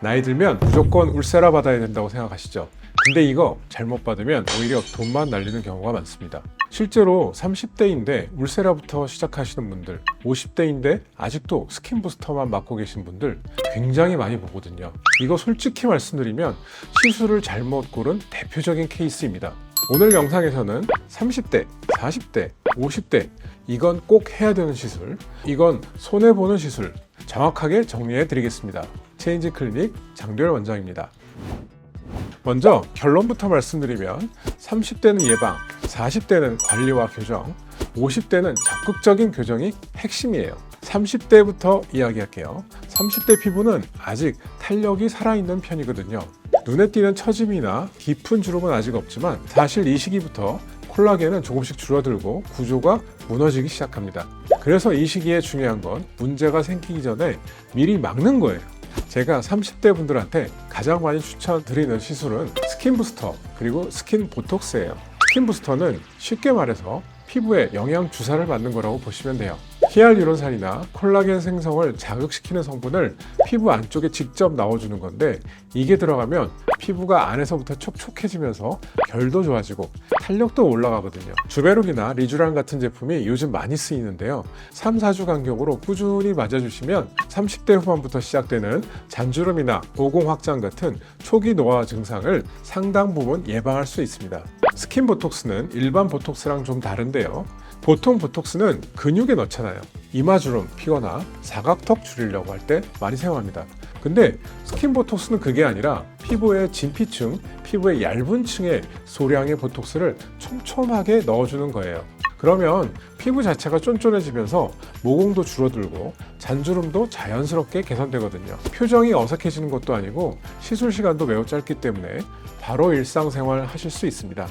나이 들면 무조건 울세라 받아야 된다고 생각하시죠? 근데 이거 잘못 받으면 오히려 돈만 날리는 경우가 많습니다. 실제로 30대인데 울세라부터 시작하시는 분들, 50대인데 아직도 스킨 부스터만 맞고 계신 분들 굉장히 많이 보거든요. 이거 솔직히 말씀드리면 시술을 잘못 고른 대표적인 케이스입니다. 오늘 영상에서는 30대, 40대, 50대 이건 꼭 해야 되는 시술, 이건 손해보는 시술 정확하게 정리해 드리겠습니다. 체인지 클리닉 장도열 원장입니다. 먼저 결론부터 말씀드리면 30대는 예방, 40대는 관리와 교정, 50대는 적극적인 교정이 핵심이에요. 30대부터 이야기할게요. 30대 피부는 아직 탄력이 살아있는 편이거든요. 눈에 띄는 처짐이나 깊은 주름은 아직 없지만 사실 이 시기부터 콜라겐은 조금씩 줄어들고 구조가 무너지기 시작합니다. 그래서 이 시기에 중요한 건 문제가 생기기 전에 미리 막는 거예요. 제가 30대 분들한테 가장 많이 추천드리는 시술은 스킨 부스터 그리고 스킨 보톡스예요. 스킨 부스터는 쉽게 말해서 피부에 영양 주사를 맞는 거라고 보시면 돼요. 히알루론산이나 콜라겐 생성을 자극시키는 성분을 피부 안쪽에 직접 넣어주는 건데 이게 들어가면 피부가 안에서부터 촉촉해지면서 결도 좋아지고 탄력도 올라가거든요. 주베룩이나 리쥬란 같은 제품이 요즘 많이 쓰이는데요. 3, 4주 간격으로 꾸준히 맞아주시면 30대 후반부터 시작되는 잔주름이나 모공 확장 같은 초기 노화 증상을 상당 부분 예방할 수 있습니다. 스킨 보톡스는 일반 보톡스랑 좀 다른데요. 보통 보톡스는 근육에 넣잖아요. 이마주름 피거나 사각턱 줄이려고 할 때 많이 사용합니다. 근데 스킨 보톡스는 그게 아니라 피부의 진피층, 피부의 얇은 층에 소량의 보톡스를 촘촘하게 넣어주는 거예요. 그러면 피부 자체가 쫀쫀해지면서 모공도 줄어들고 잔주름도 자연스럽게 개선되거든요. 표정이 어색해지는 것도 아니고 시술 시간도 매우 짧기 때문에 바로 일상생활 하실 수 있습니다.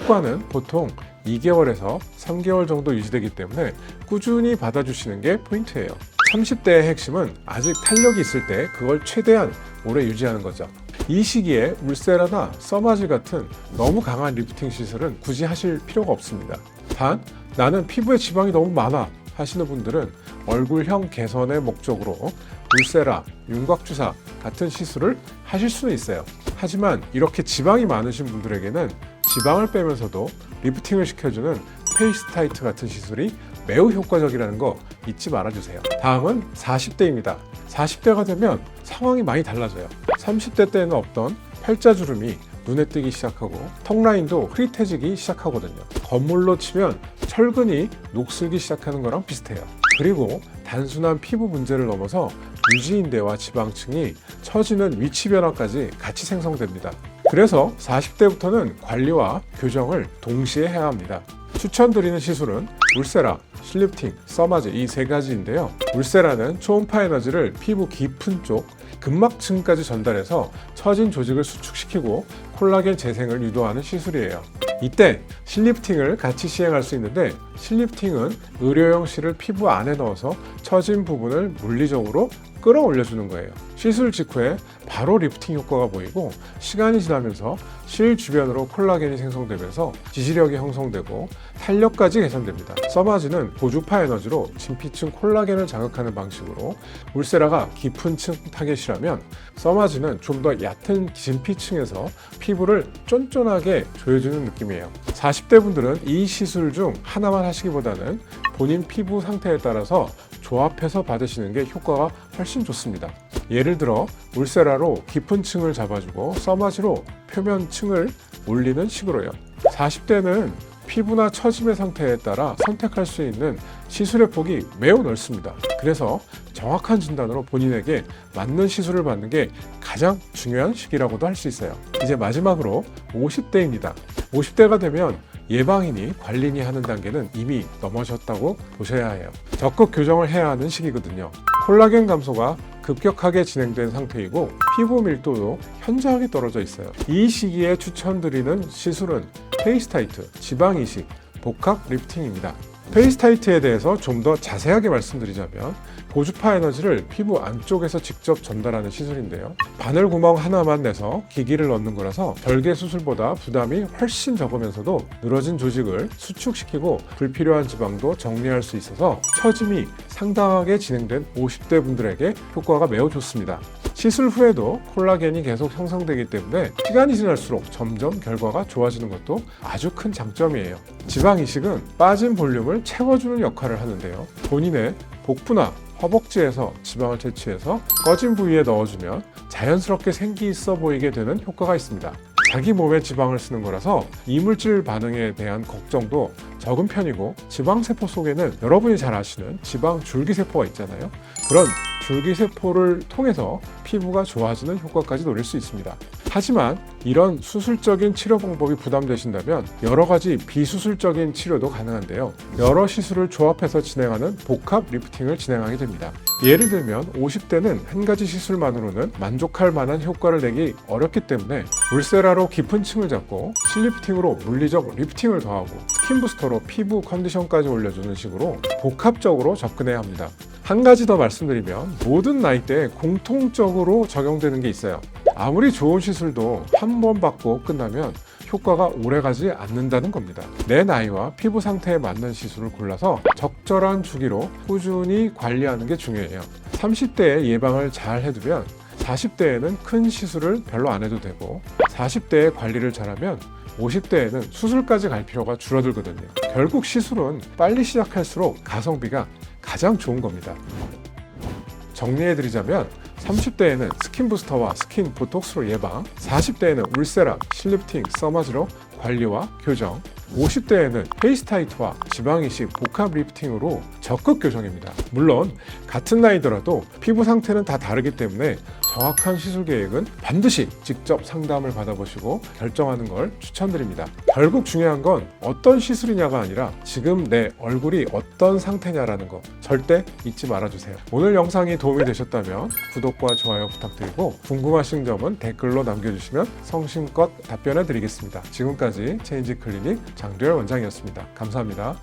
효과는 보통 2개월에서 3개월 정도 유지되기 때문에 꾸준히 받아주시는 게 포인트예요. 30대의 핵심은 아직 탄력이 있을 때 그걸 최대한 오래 유지하는 거죠. 이 시기에 울세라나 써마지 같은 너무 강한 리프팅 시술은 굳이 하실 필요가 없습니다. 단, 나는 피부에 지방이 너무 많아 하시는 분들은 얼굴형 개선의 목적으로 울세라, 윤곽주사 같은 시술을 하실 수는 있어요. 하지만 이렇게 지방이 많으신 분들에게는 지방을 빼면서도 리프팅을 시켜주는 페이스 타이트 같은 시술이 매우 효과적이라는 거 잊지 말아주세요. 다음은 40대입니다. 40대가 되면 상황이 많이 달라져요. 30대 때는 없던 팔자주름이 눈에 띄기 시작하고 턱 라인도 흐릿해지기 시작하거든요. 건물로 치면 철근이 녹슬기 시작하는 거랑 비슷해요. 그리고 단순한 피부 문제를 넘어서 유지인대와 지방층이 처지는 위치 변화까지 같이 생성됩니다. 그래서 40대부터는 관리와 교정을 동시에 해야 합니다. 추천드리는 시술은 울세라, 실리프팅, 써마지 이 세 가지인데요. 울세라는 초음파 에너지를 피부 깊은 쪽 근막층까지 전달해서 처진 조직을 수축시키고 콜라겐 재생을 유도하는 시술이에요. 이때 실리프팅을 같이 시행할 수 있는데 실리프팅은 의료용 실을 피부 안에 넣어서 처진 부분을 물리적으로 끌어올려주는 거예요. 시술 직후에 바로 리프팅 효과가 보이고 시간이 지나면서 실 주변으로 콜라겐이 생성되면서 지지력이 형성되고 탄력까지 개선됩니다. 써마지는 고주파 에너지로 진피층 콜라겐을 자극하는 방식으로 울세라가 깊은 층 타겟이라면 써마지는 좀 더 얕은 진피층에서 피부를 쫀쫀하게 조여주는 느낌이에요. 40대 분들은 이 시술 중 하나만 하시기보다는 본인 피부 상태에 따라서 조합해서 받으시는 게 효과가 훨씬 좋습니다. 예를 들어 울세라로 깊은 층을 잡아주고 써마지로 표면 층을 올리는 식으로요. 40대는 피부나 처짐의 상태에 따라 선택할 수 있는 시술의 폭이 매우 넓습니다. 그래서 정확한 진단으로 본인에게 맞는 시술을 받는 게 가장 중요한 시기라고도 할 수 있어요. 이제 마지막으로 50대입니다. 50대가 되면 예방이니 관리니 하는 단계는 이미 넘어졌다고 보셔야 해요. 적극 교정을 해야 하는 시기거든요. 콜라겐 감소가 급격하게 진행된 상태이고 피부 밀도도 현저하게 떨어져 있어요. 이 시기에 추천드리는 시술은 페이스 타이트, 지방 이식, 복합 리프팅입니다. 페이스 타이트에 대해서 좀 더 자세하게 말씀드리자면 고주파 에너지를 피부 안쪽에서 직접 전달하는 시술인데요. 바늘 구멍 하나만 내서 기기를 넣는 거라서 별개 수술보다 부담이 훨씬 적으면서도 늘어진 조직을 수축시키고 불필요한 지방도 정리할 수 있어서 처짐이 상당하게 진행된 50대 분들에게 효과가 매우 좋습니다. 시술 후에도 콜라겐이 계속 형성되기 때문에 시간이 지날수록 점점 결과가 좋아지는 것도 아주 큰 장점이에요. 지방 이식은 빠진 볼륨을 채워주는 역할을 하는데요. 본인의 복부나 허벅지에서 지방을 채취해서 꺼진 부위에 넣어주면 자연스럽게 생기 있어 보이게 되는 효과가 있습니다. 자기 몸에 지방을 쓰는 거라서 이물질 반응에 대한 걱정도 적은 편이고, 지방세포 속에는 여러분이 잘 아시는 지방 줄기세포가 있잖아요. 그런 줄기세포를 통해서 피부가 좋아지는 효과까지 노릴 수 있습니다. 하지만 이런 수술적인 치료 방법이 부담되신다면 여러 가지 비수술적인 치료도 가능한데요. 여러 시술을 조합해서 진행하는 복합 리프팅을 진행하게 됩니다. 예를 들면 50대는 한 가지 시술만으로는 만족할 만한 효과를 내기 어렵기 때문에 울세라로 깊은 층을 잡고, 실리프팅으로 물리적 리프팅을 더하고, 스킨 부스터로 피부 컨디션까지 올려주는 식으로 복합적으로 접근해야 합니다. 한 가지 더 말씀드리면 모든 나이대에 공통적으로 적용되는 게 있어요. 아무리 좋은 시술도 한 번 받고 끝나면 효과가 오래가지 않는다는 겁니다. 내 나이와 피부 상태에 맞는 시술을 골라서 적절한 주기로 꾸준히 관리하는 게 중요해요. 30대에 예방을 잘 해두면 40대에는 큰 시술을 별로 안 해도 되고, 40대에 관리를 잘하면 50대에는 수술까지 갈 필요가 줄어들거든요. 결국 시술은 빨리 시작할수록 가성비가 가장 좋은 겁니다. 정리해드리자면 30대에는 스킨 부스터와 스킨 보톡스로 예방, 40대에는 울세라, 실리프팅, 써마즈로 관리와 교정, 50대에는 페이스타이트와 지방이식 복합 리프팅으로 적극 교정입니다. 물론 같은 나이더라도 피부 상태는 다 다르기 때문에 정확한 시술 계획은 반드시 직접 상담을 받아보시고 결정하는 걸 추천드립니다. 결국 중요한 건 어떤 시술이냐가 아니라 지금 내 얼굴이 어떤 상태냐라는 거 절대 잊지 말아주세요. 오늘 영상이 도움이 되셨다면 구독과 좋아요 부탁드리고, 궁금하신 점은 댓글로 남겨주시면 성심껏 답변해 드리겠습니다. 지금까지 체인지 클리닉 장두열 원장이었습니다. 감사합니다.